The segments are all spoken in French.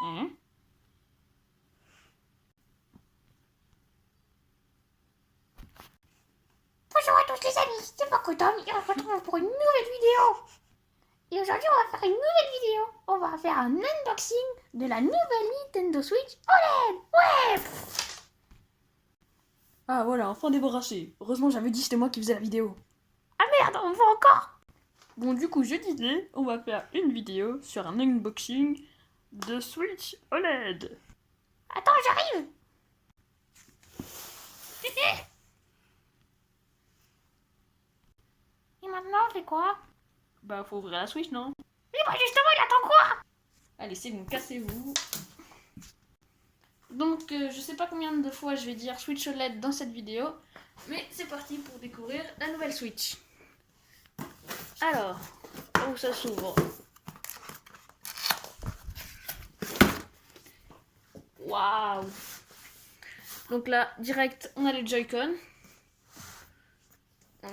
Hein? Bonjour à tous les amis, c'est Makotom et on se retrouve pour une nouvelle vidéo. Et aujourd'hui on va faire une nouvelle vidéo. On va faire un unboxing de la nouvelle Nintendo Switch OLED. Ouais. Ah voilà, enfin débarrassé. Heureusement j'avais dit c'était moi qui faisais la vidéo. Ah merde, on voit encore. Bon du coup je disais, on va faire une vidéo sur un unboxing de Switch OLED. Attends, j'arrive. Et maintenant on fait quoi? Bah faut ouvrir la Switch non? Oui bah justement il attend quoi? Allez c'est bon, cassez-vous. Donc je sais pas combien de fois je vais dire Switch OLED dans cette vidéo, mais c'est parti pour découvrir la nouvelle Switch. Alors, où ça s'ouvre? Waouh! Donc là, direct, on a les Joy-Con. Donc,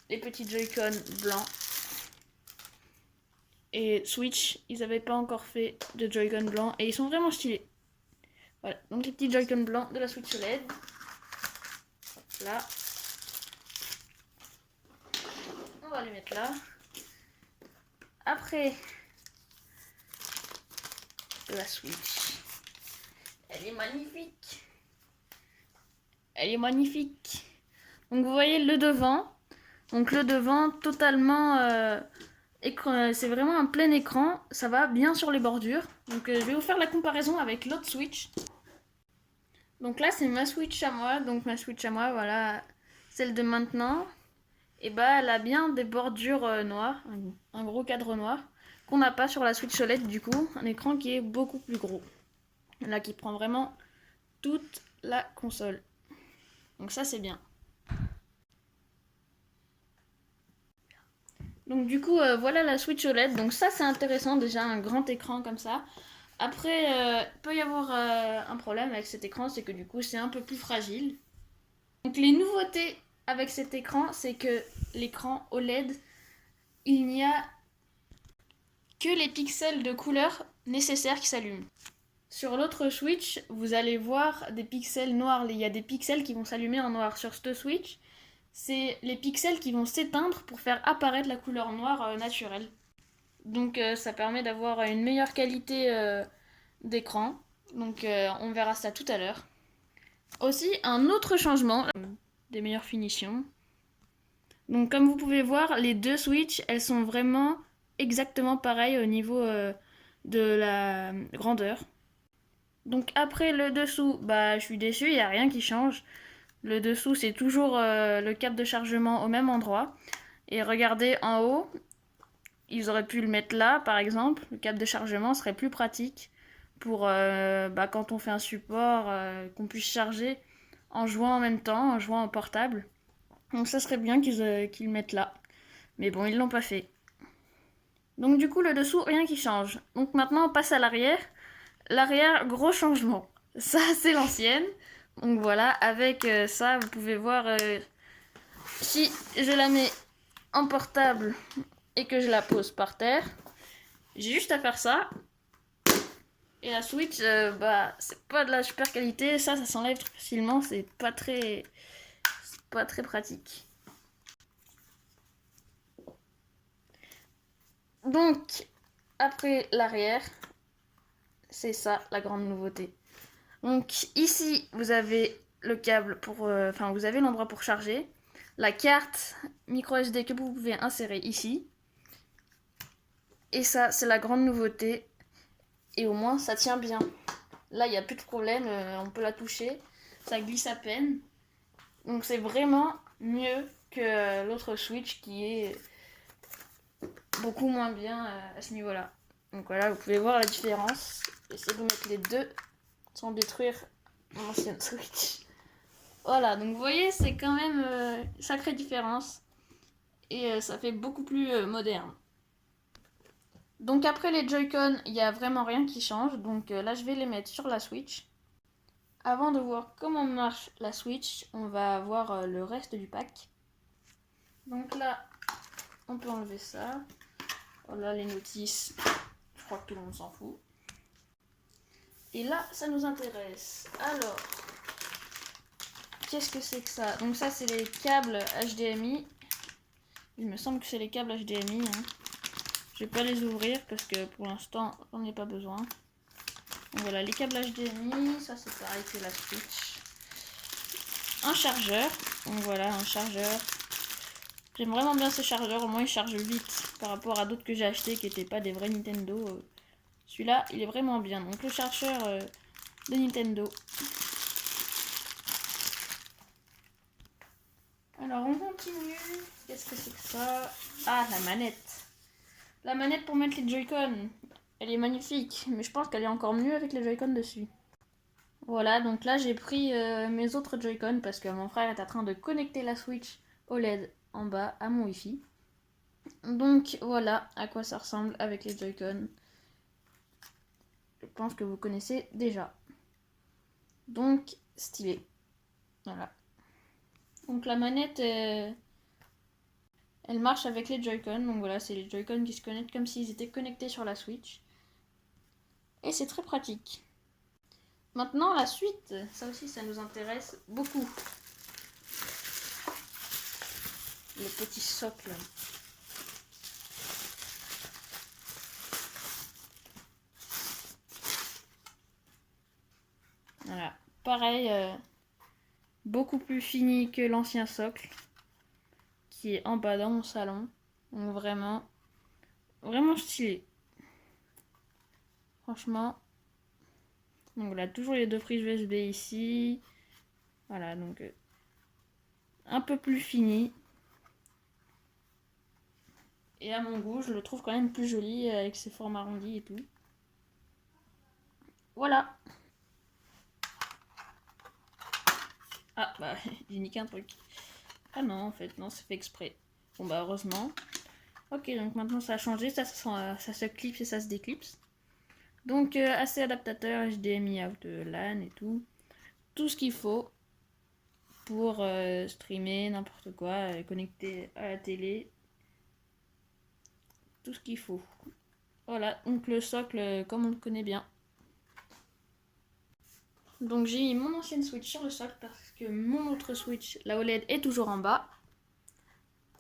les petits Joy-Con blancs. Et Switch, ils n'avaient pas encore fait de Joy-Con blancs et ils sont vraiment stylés. Voilà, donc les petits Joy-Con blancs de la Switch OLED. Là. On va les mettre là. Après, la Switch. Elle est magnifique. Elle est magnifique. Donc vous voyez le devant. Donc le devant totalement écran, c'est vraiment un plein écran. Ça va bien sur les bordures. Donc je vais vous faire la comparaison avec l'autre Switch. Donc là c'est ma Switch à moi. Donc ma Switch à moi, voilà, celle de maintenant. Et bah elle a bien des bordures noires, un gros cadre noir qu'on n'a pas sur la Switch OLED du coup. Un écran qui est beaucoup plus gros. Là qui prend vraiment toute la console. Donc ça c'est bien. Donc du coup voilà la Switch OLED. Donc ça c'est intéressant déjà, un grand écran comme ça. Après peut y avoir un problème avec cet écran, c'est que du coup c'est un peu plus fragile. Donc les nouveautés avec cet écran, c'est que l'écran OLED, il n'y a que les pixels de couleur nécessaires qui s'allument. Sur l'autre Switch, vous allez voir des pixels noirs. Il y a des pixels qui vont s'allumer en noir. Sur cette Switch, c'est les pixels qui vont s'éteindre pour faire apparaître la couleur noire naturelle. Donc ça permet d'avoir une meilleure qualité d'écran. Donc on verra ça tout à l'heure. Aussi, un autre changement, des meilleures finitions. Donc comme vous pouvez voir, les deux Switch, elles sont vraiment exactement pareilles au niveau de la grandeur. Donc après le dessous, bah je suis déçue, il n'y a rien qui change. Le dessous c'est toujours le câble de chargement au même endroit. Et regardez en haut, ils auraient pu le mettre là par exemple. Le câble de chargement serait plus pratique pour quand on fait un support, qu'on puisse charger en jouant en même temps, en jouant en portable. Donc ça serait bien qu'ils le mettent là. Mais bon, ils l'ont pas fait. Donc du coup, le dessous, rien qui change. Donc maintenant, on passe à l'arrière. L'arrière, gros changement. Ça, c'est l'ancienne. Donc voilà, avec ça, vous pouvez voir si je la mets en portable et que je la pose par terre, j'ai juste à faire ça. Et la Switch, bah, c'est pas de la super qualité. Ça s'enlève très facilement. C'est pas très pratique. Donc, après l'arrière, c'est ça la grande nouveauté. Donc ici, vous avez le câble pour... vous avez l'endroit pour charger. La carte micro SD que vous pouvez insérer ici. Et ça, c'est la grande nouveauté. Et au moins, ça tient bien. Là, il n'y a plus de problème. On peut la toucher. Ça glisse à peine. Donc c'est vraiment mieux que l'autre Switch qui est beaucoup moins bien à ce niveau-là. Donc voilà, vous pouvez voir la différence. J'essaie de mettre les deux sans détruire mon ancienne Switch. Voilà, donc vous voyez, c'est quand même une sacrée différence. Et ça fait beaucoup plus moderne. Donc après les Joy-Con, il n'y a vraiment rien qui change. Donc là, je vais les mettre sur la Switch. Avant de voir comment marche la Switch, on va voir le reste du pack. Donc là, on peut enlever ça. Voilà les notices. Je crois que tout le monde s'en fout. Et là, ça nous intéresse. Alors, qu'est-ce que c'est que ça? Donc ça, c'est les câbles HDMI. Il me semble que c'est les câbles HDMI. Hein. Je vais pas les ouvrir parce que pour l'instant, j'en ai pas besoin. Donc voilà, les câbles HDMI, ça c'est pareil que la Switch. Un chargeur. Donc voilà, un chargeur. J'aime vraiment bien ce chargeur, au moins il charge vite par rapport à d'autres que j'ai achetés qui n'étaient pas des vrais Nintendo. Celui-là, il est vraiment bien. Donc le chargeur de Nintendo. Alors on continue. Qu'est-ce que c'est que ça? Ah, la manette. La manette pour mettre les Joy-Con. Elle est magnifique, mais je pense qu'elle est encore mieux avec les Joy-Con dessus. Voilà, donc là j'ai pris mes autres Joy-Con parce que mon frère est en train de connecter la Switch OLED en bas à mon Wi-Fi. Donc voilà à quoi ça ressemble avec les Joy-Con. Je pense que vous connaissez déjà. Donc stylé. Voilà. Donc la manette, elle marche avec les Joy-Con. Donc voilà, c'est les Joy-Con qui se connectent comme s'ils étaient connectés sur la Switch. Et c'est très pratique. Maintenant la suite, ça aussi ça nous intéresse beaucoup. Le petit socle. Voilà. Pareil, beaucoup plus fini que l'ancien socle qui est en bas dans mon salon. Donc vraiment, vraiment stylé. Franchement. Donc voilà, toujours les deux prises USB ici. Voilà, donc un peu plus fini. Et à mon goût, je le trouve quand même plus joli avec ses formes arrondies et tout. Voilà. Ah, bah, j'ai niqué un truc. Ah non, en fait, non, c'est fait exprès. Bon, bah, heureusement. Ok, donc maintenant ça a changé, ça se clipse et ça se déclipse. Donc, assez adaptateur, HDMI out LAN et tout. Tout ce qu'il faut pour streamer n'importe quoi, connecter à la télé. Tout ce qu'il faut. Voilà, donc le socle comme on le connaît bien. Donc j'ai mis mon ancienne Switch sur le socle parce que mon autre Switch, la OLED, est toujours en bas.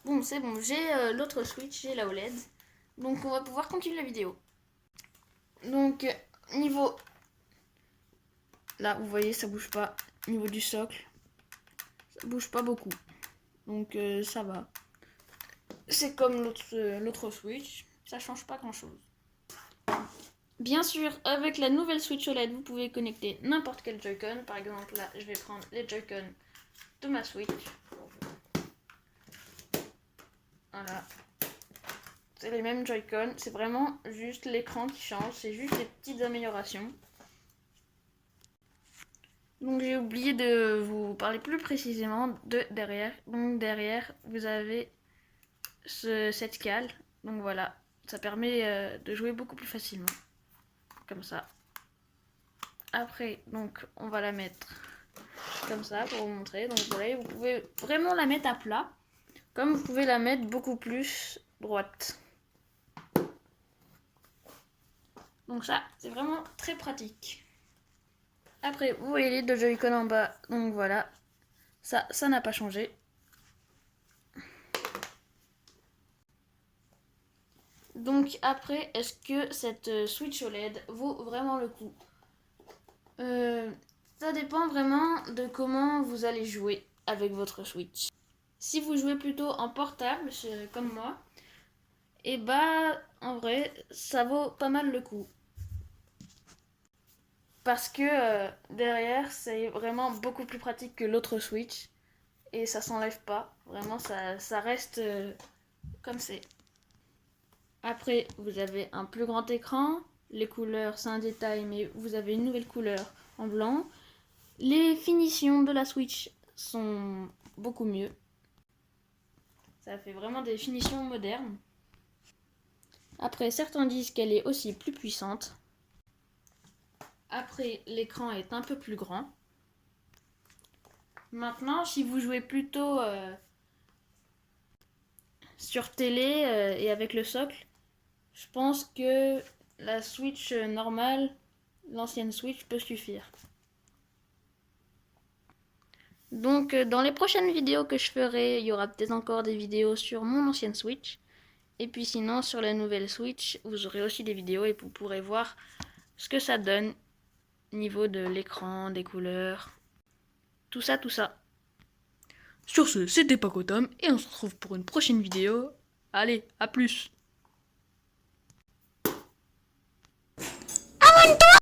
Bon, c'est bon, j'ai l'autre Switch, j'ai la OLED. Donc on va pouvoir continuer la vidéo. Donc niveau... Là, vous voyez, ça bouge pas. Niveau du socle, ça bouge pas beaucoup. Donc ça va. C'est comme l'autre Switch, ça change pas grand chose. Bien sûr, avec la nouvelle Switch OLED, vous pouvez connecter n'importe quel Joy-Con. Par exemple, là, je vais prendre les Joy-Con de ma Switch. Voilà. C'est les mêmes Joy-Con. C'est vraiment juste l'écran qui change. C'est juste des petites améliorations. Donc j'ai oublié de vous parler plus précisément de derrière. Donc derrière, vous avez cette cale. Donc voilà, ça permet de jouer beaucoup plus facilement. Comme ça. Après, donc on va la mettre comme ça pour vous montrer. Donc vous voyez, vous pouvez vraiment la mettre à plat, comme vous pouvez la mettre beaucoup plus droite. Donc ça, c'est vraiment très pratique. Après, vous voyez les deux Joy-Con en bas. Donc voilà, ça n'a pas changé. Donc après, est-ce que cette Switch OLED vaut vraiment le coup? Ça dépend vraiment de comment vous allez jouer avec votre Switch. Si vous jouez plutôt en portable, comme moi, et bah en vrai, ça vaut pas mal le coup. Parce que derrière, c'est vraiment beaucoup plus pratique que l'autre Switch. Et ça s'enlève pas. Vraiment, ça reste comme c'est. Après, vous avez un plus grand écran. Les couleurs, c'est un détail, mais vous avez une nouvelle couleur en blanc. Les finitions de la Switch sont beaucoup mieux. Ça fait vraiment des finitions modernes. Après, certains disent qu'elle est aussi plus puissante. Après, l'écran est un peu plus grand. Maintenant, si vous jouez plutôt sur télé et avec le socle, je pense que la Switch normale l'ancienne Switch peut suffire. Donc dans les prochaines vidéos que je ferai, il y aura peut-être encore des vidéos sur mon ancienne Switch. Et puis sinon sur la nouvelle Switch, vous aurez aussi des vidéos et vous pourrez voir ce que ça donne niveau de l'écran, des couleurs, tout ça, tout ça. Sur ce, c'était Pacotom et on se retrouve pour une prochaine vidéo. Allez, à plus!